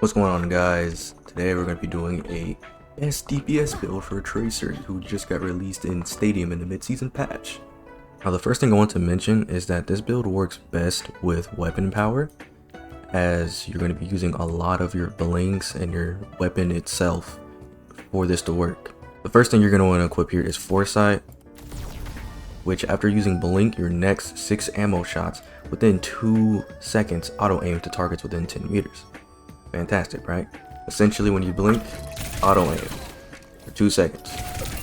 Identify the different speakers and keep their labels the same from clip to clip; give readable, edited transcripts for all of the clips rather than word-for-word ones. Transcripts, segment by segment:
Speaker 1: What's going on, guys? Today we're going to be doing a best DPS build for a Tracer who just got released in Stadium in the mid-season patch. Now the first thing I want to mention is that this build works best with weapon power, as you're going to be using a lot of your blinks and your weapon itself for this to work. The first thing you're going to want to equip here is Foresight, which after using blink, your next 6 ammo shots within 2 seconds auto aim to targets within 10 meters. Fantastic, right? Essentially, when you blink, auto aim for 2 seconds.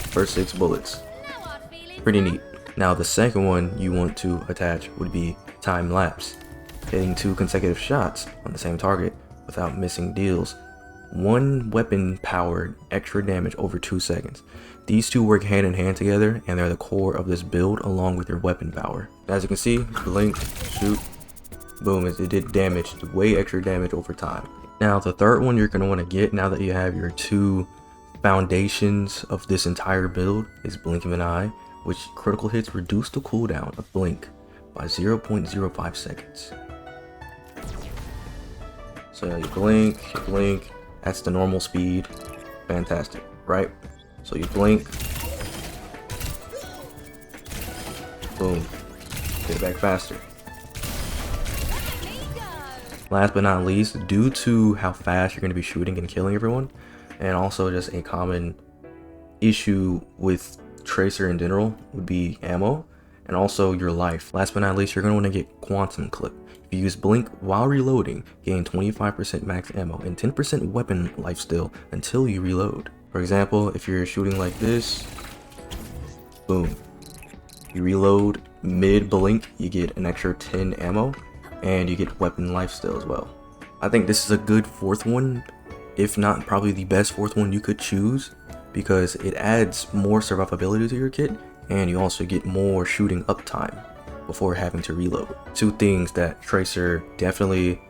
Speaker 1: First 6 bullets. Pretty neat. Now, the second one you want to attach would be time lapse. Hitting 2 consecutive shots on the same target without missing deals 1 weapon powered extra damage over 2 seconds. These two work hand in hand together, and they're the core of this build along with your weapon power. As you can see, blink, shoot, boom, it did damage, way extra damage over time. Now the third one you're going to want to get now that you have your 2 foundations of this entire build is Blink of an Eye, which critical hits reduce the cooldown of blink by 0.05 seconds. So you blink, that's the normal speed. Fantastic, right? So you blink, boom, get it back faster. Last but not least, due to how fast you're going to be shooting and killing everyone, and also just a common issue with Tracer in general would be ammo, and also your life. Last but not least, you're going to want to get Quantum Clip. If you use blink while reloading, gain 25% max ammo and 10% weapon life steal until you reload. For example, if you're shooting like this, boom, you reload mid blink, you get an extra 10 ammo, and you get weapon lifesteal as well. I think this is a good 4th one, if not probably the best 4th one you could choose, because it adds more survivability to your kit, and you also get more shooting uptime before having to reload. 2 things that Tracer definitely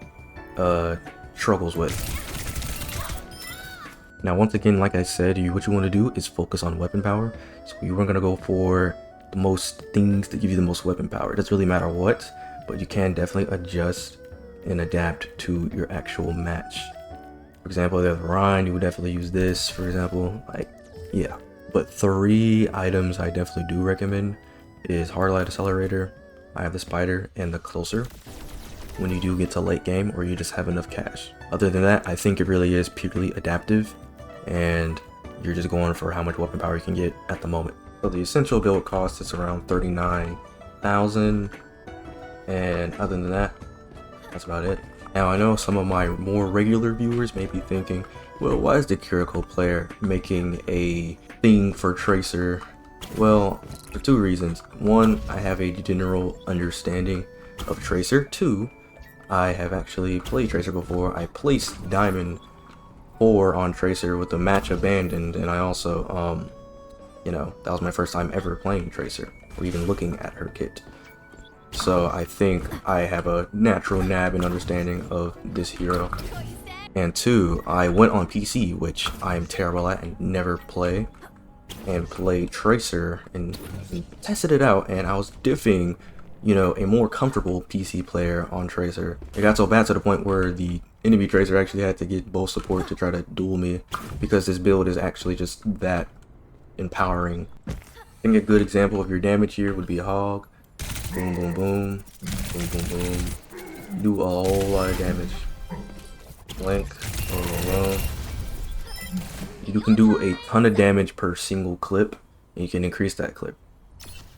Speaker 1: struggles with. Now once again, like I said, what you want to do is focus on weapon power. So you are going to go for the most things that give you the most weapon power. It doesn't really matter what, but you can definitely adjust and adapt to your actual match. For example, there's Rhine, you would definitely use this, for example, like, yeah. But 3 items I definitely do recommend is Hard Light Accelerator, I have the Spider, and the Closer when you do get to late game or you just have enough cash. Other than that, I think it really is purely adaptive, and you're just going for how much weapon power you can get at the moment. So the essential build cost is around 39,000. And other than that, that's about it. Now I know some of my more regular viewers may be thinking, well, why is the Kiriko player making a thing for Tracer? Well, for 2 reasons. 1, I have a general understanding of Tracer. 2, I have actually played Tracer before. I placed Diamond 4 on Tracer with the match abandoned, and I also, you know, that was my first time ever playing Tracer, or even looking at her kit. So I think I have a natural nab and understanding of this hero. And 2, I went on PC, which I am terrible at and never play, and played Tracer and tested it out, and I was diffing, you know, a more comfortable PC player on Tracer. It got so bad to the point where the enemy Tracer actually had to get both support to try to duel me, because this build is actually just that empowering. I think a good example of your damage here would be Hog. Boom, boom, boom, boom, boom, boom. Do a whole lot of damage. Blink, boom, boom, boom. You can do a ton of damage per single clip, and you can increase that clip.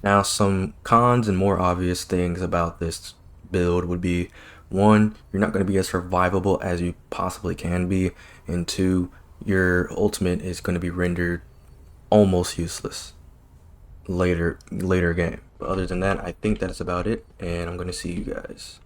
Speaker 1: Now, some cons and more obvious things about this build would be, 1, you're not going to be as survivable as you possibly can be, and 2, your ultimate is going to be rendered almost useless later game. But other than that, I think that's about it, and I'm going to see you guys.